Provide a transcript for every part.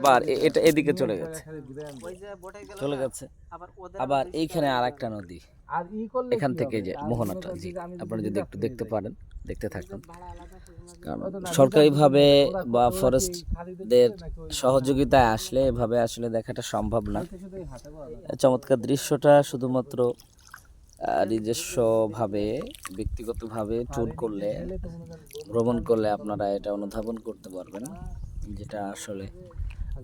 আবার এটা এদিকে চলে গেছে, আবার এইখানে আর একটা নদী, এখান থেকে যে মোহনাটা, জি আপনারা যদি একটু দেখতে পারেন, দেখতে থাকুন। কারণ সরকারিভাবে বা ফরেস্টদের সহযোগিতায় আসলে এভাবে আসলে দেখাটা সম্ভব না। চমৎকার দৃশ্যটা শুধুমাত্র নিজস্বভাবে ব্যক্তিগতভাবে ট্যুর করলে, ভ্রমণ করলে আপনারা এটা অনুধাবন করতে পারবেন, যেটা আসলে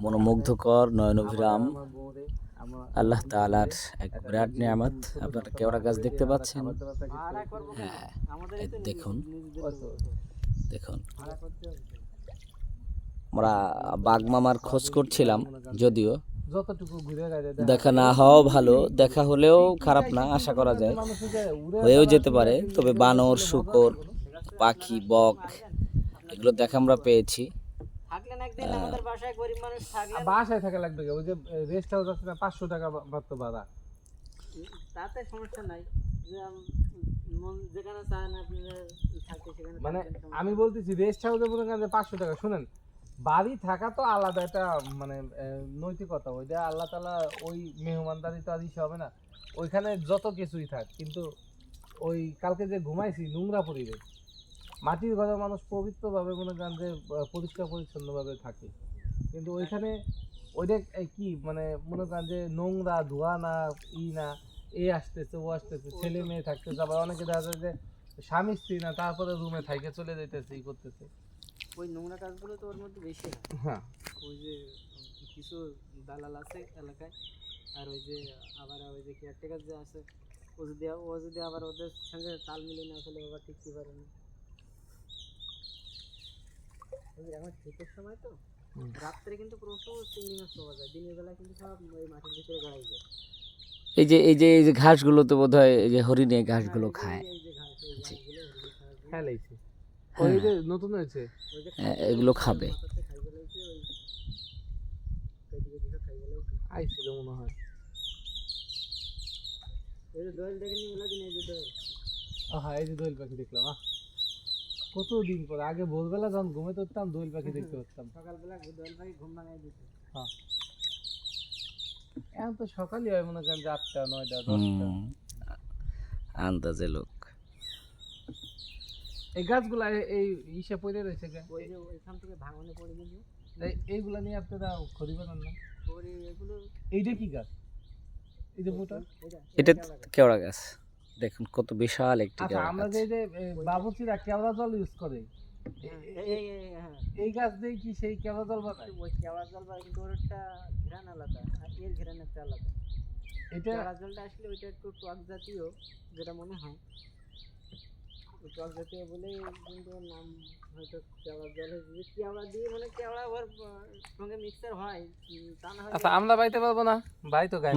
মনোমুগ্ধকর, নয়নভিরাম, আল্লাহ তাআলার এক বিরাট নিয়ামত। আপনারা কেওড়া গাছ দেখতে পাচ্ছেন, হ্যাঁ দেখুন দেখুন। আমরা বাঘমামার খোঁজ করছিলাম, যদিও দেখা না হওয়াও ভালো, দেখা হলেও খারাপ না, আশা করা যায় হয়েও যেতে পারে। তবে বানর, শূকর, পাখি, বক এগুলো দেখা আমরা পেয়েছি। বাসায় থাকা লাগবে, ওই যে রেস্ট হাউস আছে না, 500 টাকা মাত্র ভাড়া, তাতে সমস্যা নাই। যেখানে চান আপনি থাকতে সেখানে, মানে আমি বলতেছি রেস্ট হাউসে মনে করেন 500 টাকা। শুনেন, বাড়ি থাকা তো আলাদা একটা মানে নৈতিকতা, ওইটা আল্লাহ তাআলা ওই মেহমানদারি তো আর ইসে হবে না, ওইখানে যত কিছুই থাক। কিন্তু ওই কালকে যে ঘুমাইছি নোংরা পরিবেশ, মাটির ঘরে মানুষ পবিত্রভাবে মনে করেন যে পরিষ্কার পরিচ্ছন্নভাবে থাকে, কিন্তু ওইখানে ওইটা কি মানে মনে করেন যে নোংরা ধোয়া না, না এ আসতেছে ও আসতেছে, ছেলে মেয়ে থাকতেছে, আবার অনেকে দেখা যায় যে স্বামী স্ত্রী না, তারপরে রুমে থাইকে চলে যাইতেছে, ই করতেছে। ওই নোংরা কাজগুলো তো ওর মধ্যে বেশি হয়। হ্যাঁ, ওই যে কিছু দালাল আছে এলাকায়, আর ওই যে আবার ওই যে কেয়ারটেকার যে আছে, ও যদি আবার ওদের সঙ্গে তাল মিলিয়ে না চলে, বাবা টিকতে পারে না। এখন শীতের সময় তো রাত্রে কিন্তু প্রচুর চিংড়ি মাছ পাওয়া যায়, দিনের বেলা কিন্তু সব ওই মাটির ভিতরে গাড়াই যায়। এই যে ঘাসগুলো তো বোধহয় এই যে হরিণে ঘাসগুলো খায়। ওই যে নতুন হয়েছে এগুলো খাবে। আইছিল মনে হয়। হ্যাঁ, এই যে দোয়েল পাখি দেখলাম। কতদিন পর, আগে ভোরবেলা যখন ঘুমাতে উঠতাম দোয়েল পাখি দেখতে পারতাম, সকালবেলা দোয়েল পাখি ঘুম ভাঙাই দিত। হ্যাঁ, এখন তো সকালই হয় মনে করেন 8টা 9টা 10টা আন্দাজে লোক। এই গাছগুলা এই ইসে পড়ে রয়েছে, ওইখান থেকে ভাঙনে পড়ে গেছে, এইগুলা নিয়ে আপনারা খড়ি বানান না? এগুলো এইটা কি গাছ? এই যে মোটা, এটা কেওড়া গাছ, দেখুন কত বিশাল একটি আচ্ছা, কেওড়া আমরা গাছ। যে বাবুর্চিরা কেওড়া জল ইউজ করে, এই গাছ দিয়ে কি সেই কেওড়া জল বানায়? ওই কেওড়া জল বানায়, কিন্তু ওর একটা ঘ্রাণ আলাদা, আর এর ঘ্রাণ একটা আলাদা। এটা কেওড়া জলটা আসলে ওইটা একটু টক জাতীয়, যেটা মনে হয় টক জাতীয় বলেই কিন্তু ওর নাম হয়তো কেওড়া জল হয়েছে। কেওড়া দিয়ে মানে কেওড়া ওর সঙ্গে মিক্সার হয়, তা না হয়। আচ্ছা, আমরা বাইতে পারবো না, বাই তো গায়ে